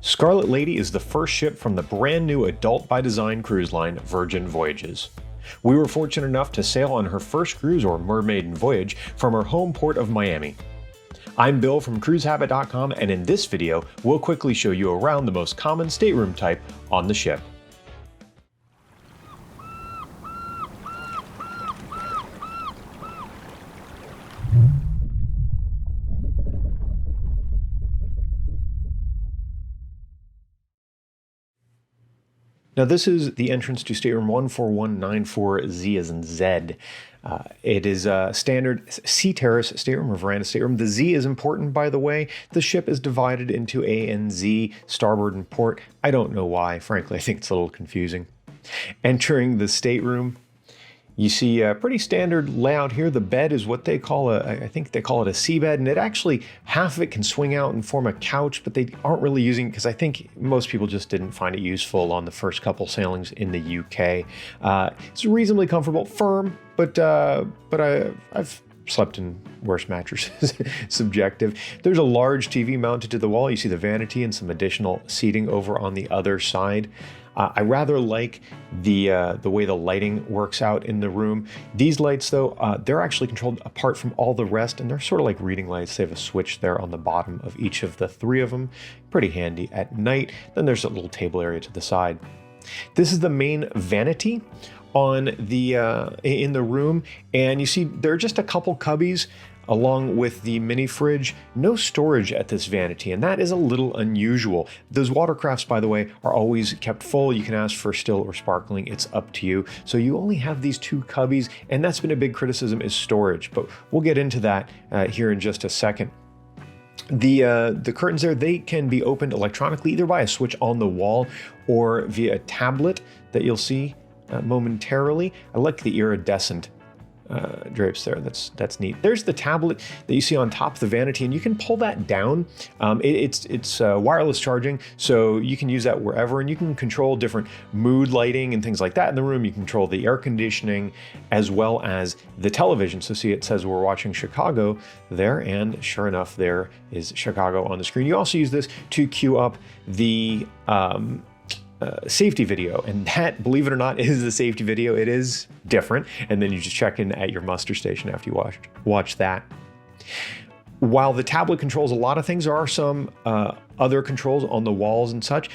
Scarlet Lady is the first ship from the brand new adult by design cruise line, Virgin Voyages. We were fortunate enough to sail on her first cruise or mermaiden voyage from her home port of Miami. I'm Bill from CruiseHabit.com, and in this video, we'll quickly show you around the most common stateroom type on the ship. Now this is the entrance to stateroom 14194Z as in Z. It is a standard Terrace stateroom or veranda stateroom. The Z is important, by the way. The ship is divided into A and Z, starboard and port. I don't know why. Frankly, I think it's a little confusing. Entering the stateroom, you see a pretty standard layout here. The bed is what they call I think they call it a seabed, and it actually, half of it can swing out and form a couch, but they aren't really using it because I think most people just didn't find it useful on the first couple sailings in the UK. It's reasonably comfortable, firm, but I've slept in worse mattresses. Subjective. There's a large TV mounted to the wall. You see the vanity and some additional seating over on the other side. I rather like the way the lighting works out in the room. These lights, though, they're actually controlled apart from all the rest, and they're sort of like reading lights. They have a switch there on the bottom of each of the three of them. Pretty handy at night. Then there's a little table area to the side. This is the main vanity on the in the room, and you see there are just a couple cubbies along with the mini fridge. No storage at this vanity, and that is a little unusual. Those watercrafts, by the way, are always kept full. You can ask for still or sparkling, it's up to you. So you only have these two cubbies, and that's been a big criticism, is storage, but we'll get into that here in just a second. The curtains there, they can be opened electronically, either by a switch on the wall or via a tablet that you'll see momentarily. I like the iridescent drapes there. That's neat. There's the tablet that you see on top of the vanity, and you can pull that down. It's wireless charging, so you can use that wherever, and you can control different mood lighting and things like that in the room. You can control the air conditioning as well as the television. So see, it says we're watching Chicago there, and sure enough, there is Chicago on the screen. You also use this to queue up the safety video, and that, believe it or not, is the safety video. It is different, and then you just check in at your muster station after you watch that. While the tablet controls a lot of things, there are some other controls on the walls and such.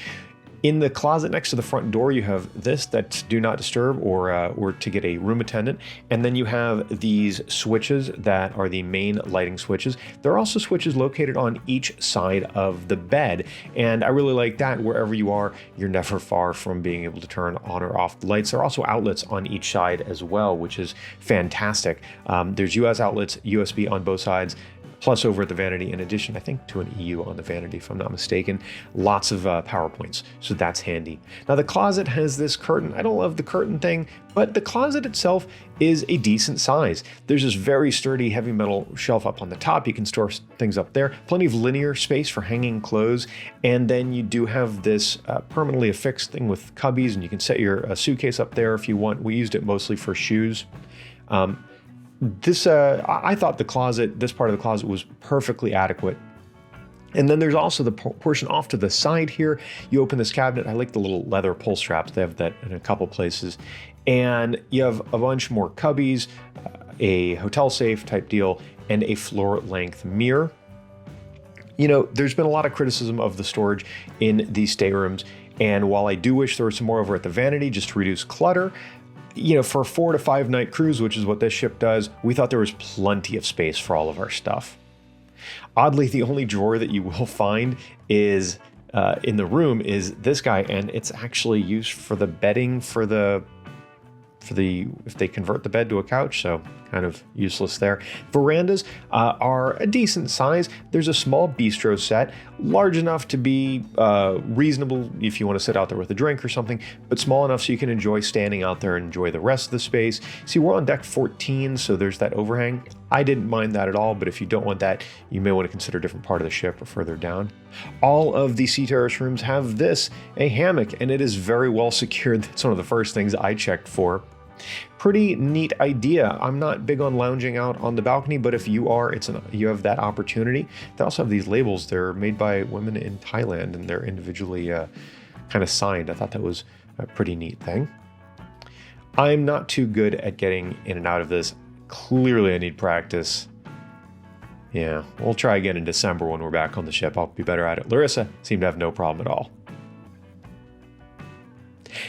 In the closet next to the front door, you have this, that's do not disturb, or to get a room attendant. And then you have these switches that are the main lighting switches. There are also switches located on each side of the bed. And I really like that. Wherever you are, you're never far from being able to turn on or off the lights. There are also outlets on each side as well, which is fantastic. There's US outlets, USB on both sides, plus over at the vanity, in addition, I think, to an EU on the vanity, if I'm not mistaken. Lots of power points, so that's handy. Now the closet has this curtain. I don't love the curtain thing, but the closet itself is a decent size. There's this very sturdy heavy metal shelf up on the top. You can store things up there. Plenty of linear space for hanging clothes. And then you do have this permanently affixed thing with cubbies, and you can set your suitcase up there if you want. We used it mostly for shoes. I thought this part of the closet was perfectly adequate. And then there's also the portion off to the side here. You open this cabinet. I like the little leather pull straps. They have that in a couple places. And you have a bunch more cubbies, a hotel safe type deal, and a floor length mirror. You know, there's been a lot of criticism of the storage in these staterooms. And while I do wish there was some more over at the vanity just to reduce clutter, you know, for a 4 to 5 night cruise, which is what this ship does, we thought there was plenty of space for all of our stuff. Oddly, the only drawer that you will find is in the room is this guy, and it's actually used for the bedding for the if they convert the bed to a couch, so kind of useless there. Verandas are a decent size. There's a small bistro set, large enough to be reasonable if you want to sit out there with a drink or something, but small enough so you can enjoy standing out there and enjoy the rest of the space. See, we're on deck 14, so there's that overhang. I didn't mind that at all, but if you don't want that, you may want to consider a different part of the ship or further down. All of the Terrace rooms have this, a hammock, and it is very well secured. That's one of the first things I checked for. Pretty neat idea. I'm not big on lounging out on the balcony, but if you are, you have that opportunity. They also have these labels. They're made by women in Thailand, and they're individually kind of signed. I thought that was a pretty neat thing. I'm not too good at getting in and out of this. Clearly, I need practice. Yeah, we'll try again in December when we're back on the ship. I'll be better at it. Larissa seemed to have no problem at all.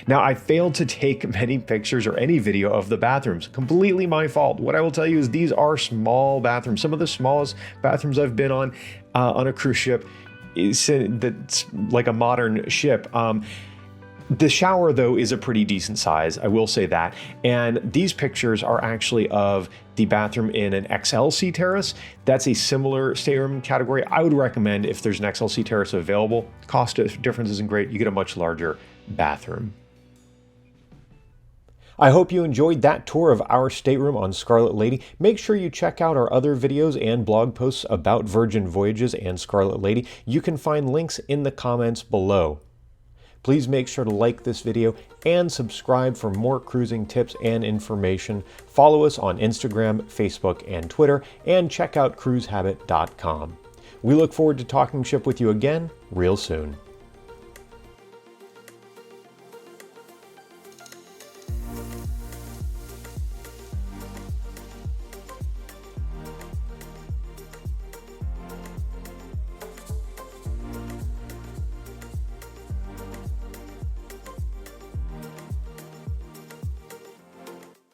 Now, I failed to take many pictures or any video of the bathrooms. Completely my fault. What I will tell you is these are small bathrooms. Some of the smallest bathrooms I've been on a cruise ship. That's like a modern ship. The shower, though, is a pretty decent size. I will say that. And these pictures are actually of the bathroom in an XLC Terrace. That's a similar stateroom category. I would recommend if there's an XLC Terrace available. Cost difference isn't great. You get a much larger bathroom. I hope you enjoyed that tour of our stateroom on Scarlet Lady. Make sure you check out our other videos and blog posts about Virgin Voyages and Scarlet Lady. You can find links in the comments below. Please make sure to like this video and subscribe for more cruising tips and information. Follow us on Instagram, Facebook, and Twitter, and check out CruiseHabit.com. We look forward to talking ship with you again real soon.